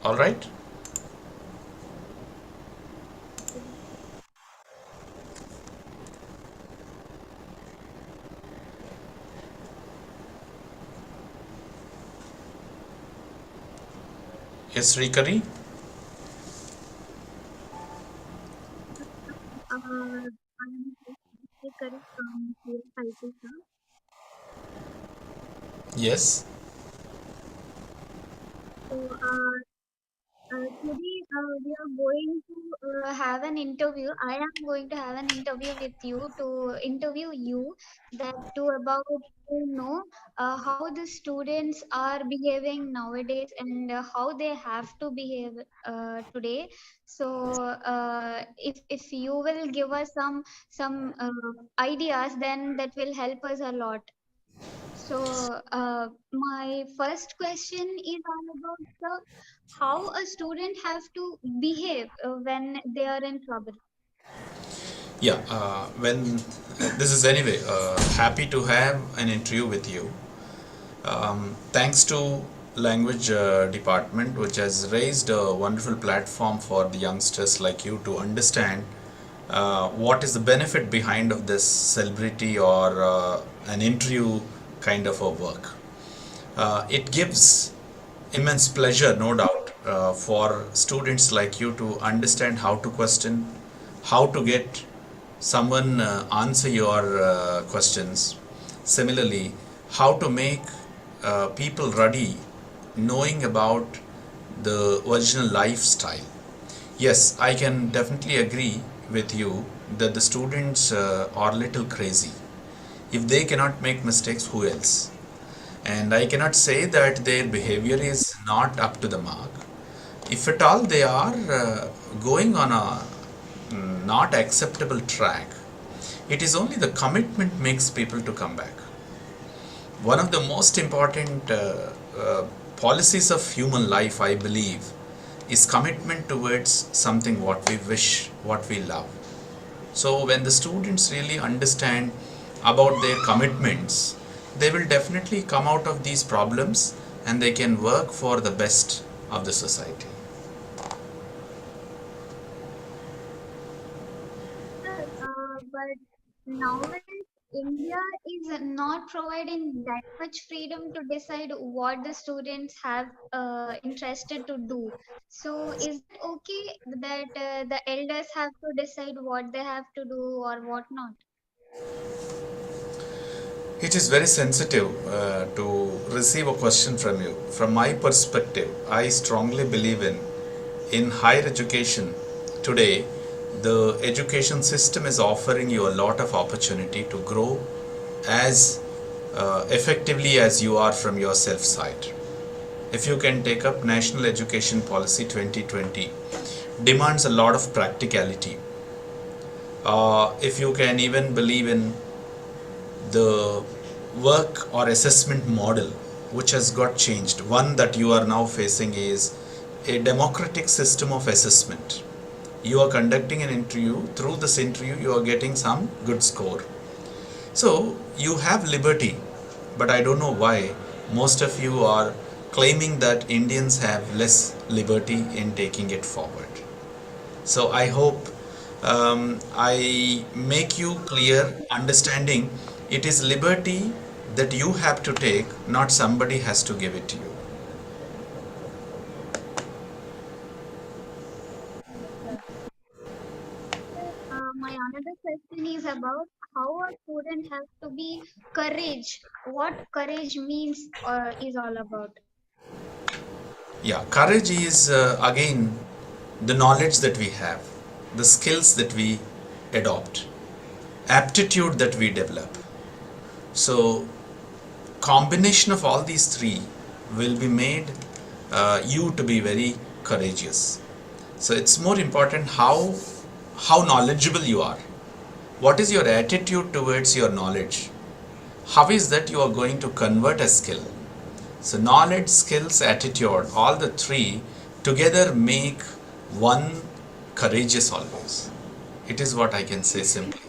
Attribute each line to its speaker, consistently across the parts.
Speaker 1: All right? Yes, Srikari?
Speaker 2: I'm Srikari from CSIT, sir.
Speaker 1: Yes.
Speaker 2: Today we are going to have an interview. I am going to have an interview with you to interview you that to about to know how the students are behaving nowadays and how they have to behave today. So if you will give us some ideas, then that will help us a lot. So, my first question is all about how a student have to behave when they are in trouble.
Speaker 1: Yeah, when this is anyway, happy to have an interview with you. Thanks to language department, which has raised a wonderful platform for the youngsters like you to understand what is the benefit behind of this celebrity or an interview kind of a work. It gives immense pleasure, no doubt, for students like you to understand how to question, how to get someone answer your questions. Similarly, how to make people ready, knowing about the original lifestyle. Yes, I can definitely agree with you that the students are little crazy. If they cannot make mistakes, who else? And I cannot say that their behavior is not up to the mark. If at all they are going on a not acceptable track, it is only the commitment makes people to come back. One of the most important policies of human life, I believe, is commitment towards something what we wish, what we love. So when the students really understand about their commitments, they will definitely come out of these problems and they can work for the best of the society.
Speaker 2: Sir, but nowadays India is not providing that much freedom to decide what the students have interested to do. So, is it okay that the elders have to decide what they have to do or what not?
Speaker 1: It is very sensitive to receive a question from you. From my perspective, I strongly believe in higher education today. The education system is offering you a lot of opportunity to grow as effectively as you are from your self side. If you can take up National Education Policy 2020, demands a lot of practicality. If you can even believe in the work or assessment model which has got changed, one that you are now facing is a democratic system of assessment. You are conducting an interview, through this interview you are getting some good score. So you have liberty, but I don't know why most of you are claiming that Indians have less liberty in taking it forward. So I hope I make you clear understanding it is liberty that you have to take, not somebody has to give it to you.
Speaker 2: Yes, sir. My another question is about how a student has to be courage. What courage means is all about.
Speaker 1: Yeah, courage is again the knowledge that we have, the skills that we adopt, aptitude that we develop. So combination of all these three will be made you to be very courageous. So it's more important how knowledgeable you are. What is your attitude towards your knowledge? How is that you are going to convert a skill? So knowledge, skills, attitude, all the three together make one courageous always. It is what I can say simply.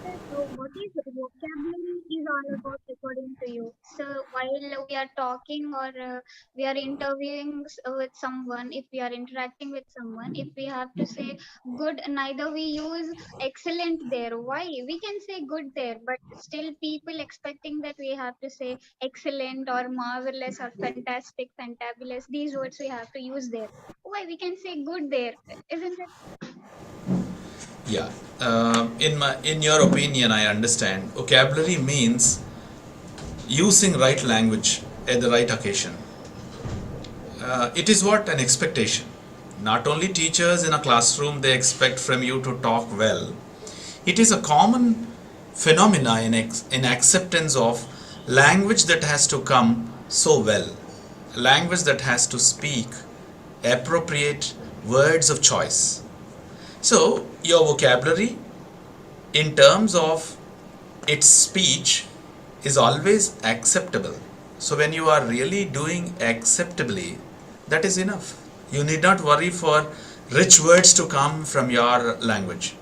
Speaker 2: So what is vocabulary is all about? according to you? So while we are talking or we are interviewing with someone, if we are interacting with someone, if we have to say good, neither we use excellent there. Why? We can say good there, but still people expecting that we have to say excellent or marvelous or fantastic, fantabulous. These words we have to use there. Why? We can say good there, isn't it?
Speaker 1: Yeah. In your opinion, I understand. Vocabulary means using right language at the right occasion. It is what an expectation. Not only teachers in a classroom they expect from you to talk well. It is a common phenomena in acceptance of language that has to come so well, language that has to speak appropriate words of choice. So your vocabulary in terms of its speech is always acceptable. So when you are really doing acceptably, that is enough. You need not worry for rich words to come from your language,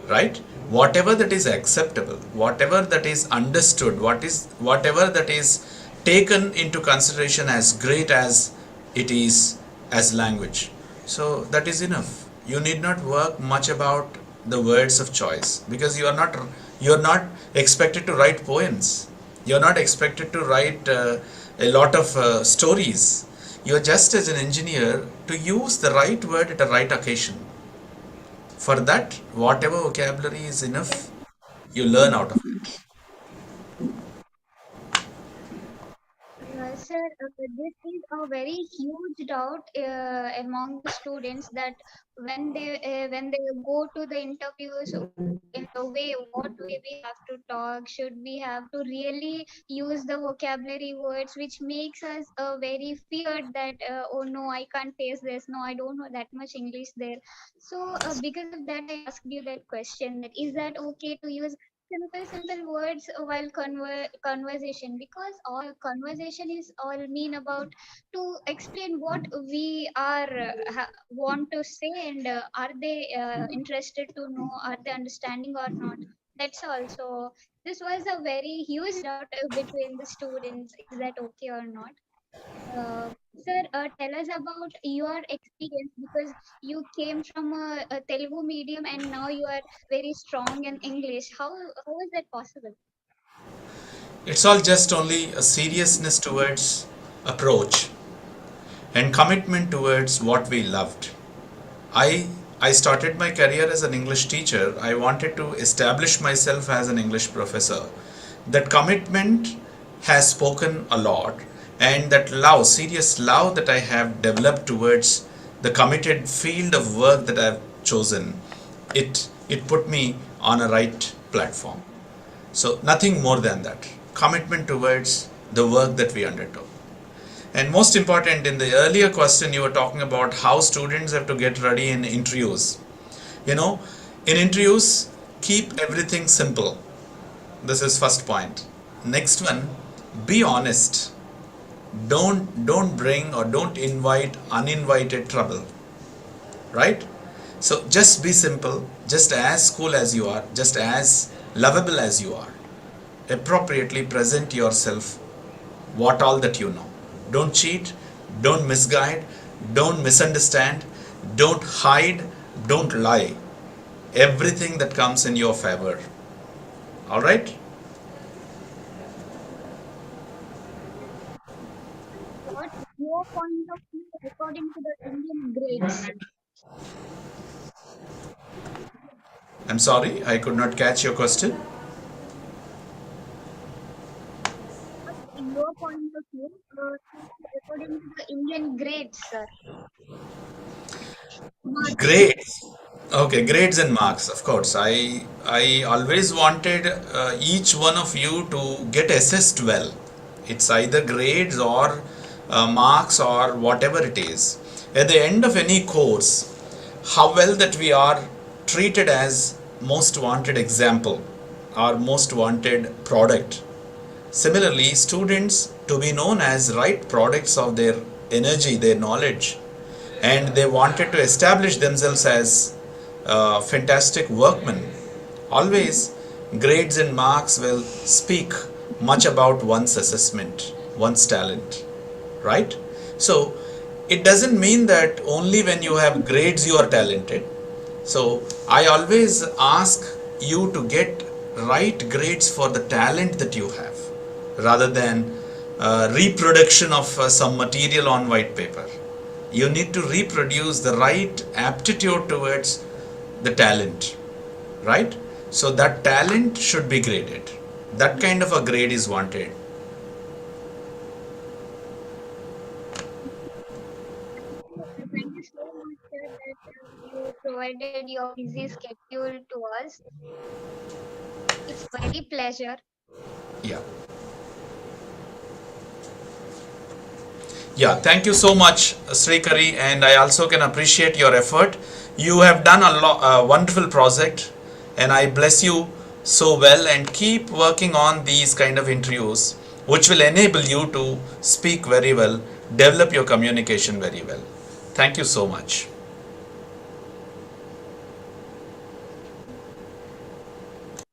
Speaker 1: right? Whatever that is acceptable, whatever that is understood, whatever that is taken into consideration as great as it is as language, so that is enough. You need not work much about the words of choice, because you are not expected to write poems, you are not expected to write a lot of stories. You are just as an engineer to use the right word at a right occasion. For that, whatever vocabulary is enough, you learn out of it.
Speaker 2: Sir, this is a very huge doubt among the students that when they go to the interviews, in the way what way we have to talk, should we have to really use the vocabulary words, which makes us very feared that oh no, I can't face this. No, I don't know that much English there. So because of that, I asked you that question: that is that okay to use simple words while conversation, because all conversation is all mean about to explain what we are want to say, and are they interested to know, are they understanding or not. That's all. So this was a very huge doubt between the students, is that okay or not. Sir, tell us about your experience, because you came from a Telugu medium and now you are very strong in English. How is that possible?
Speaker 1: It's all just only a seriousness towards approach and commitment towards what we loved. I I started my career as an English teacher. I wanted to establish myself as an English professor. That commitment has spoken a lot, and that love, serious love that I have developed towards the committed field of work that I've chosen, it put me on a right platform. So nothing more than that. Commitment towards the work that we undertook. And most important, in the earlier question, you were talking about how students have to get ready in interviews. You know, in interviews, keep everything simple. This is first point. Next one, be honest. Don't bring or don't invite uninvited trouble. Right? So just be simple, just as cool as you are, just as lovable as you are. Appropriately present yourself, what all that you know. Don't cheat, don't misguide, don't misunderstand, don't hide, don't lie. Everything that comes in your favor. All right?
Speaker 2: What's your point of view according to the Indian grades?
Speaker 1: I'm sorry, I could not catch your question.
Speaker 2: What's your point of view according to the Indian grades, sir? Marks.
Speaker 1: Grades. Okay, grades and marks. Of course, I always wanted each one of you to get assessed well. It's either grades or marks or whatever it is. At the end of any course, how well that we are treated as most wanted example or most wanted product. Similarly, students to be known as right products of their energy, their knowledge, and they wanted to establish themselves as fantastic workmen. Always grades and marks will speak much about one's assessment, one's talent, right? So it doesn't mean that only when you have grades you are talented. So I always ask you to get right grades for the talent that you have, rather than reproduction of some material on white paper. You need to reproduce the right aptitude towards the talent, right? So that talent should be graded. That kind of a grade is wanted.
Speaker 2: Thank you so much, sir, that you provided your busy schedule to us. It's very pleasure.
Speaker 1: Yeah. Yeah, thank you so much, Srikari, and I also can appreciate your effort. You have done a wonderful project, and I bless you so well. And keep working on these kind of interviews, which will enable you to speak very well, develop your communication very well. Thank you so much.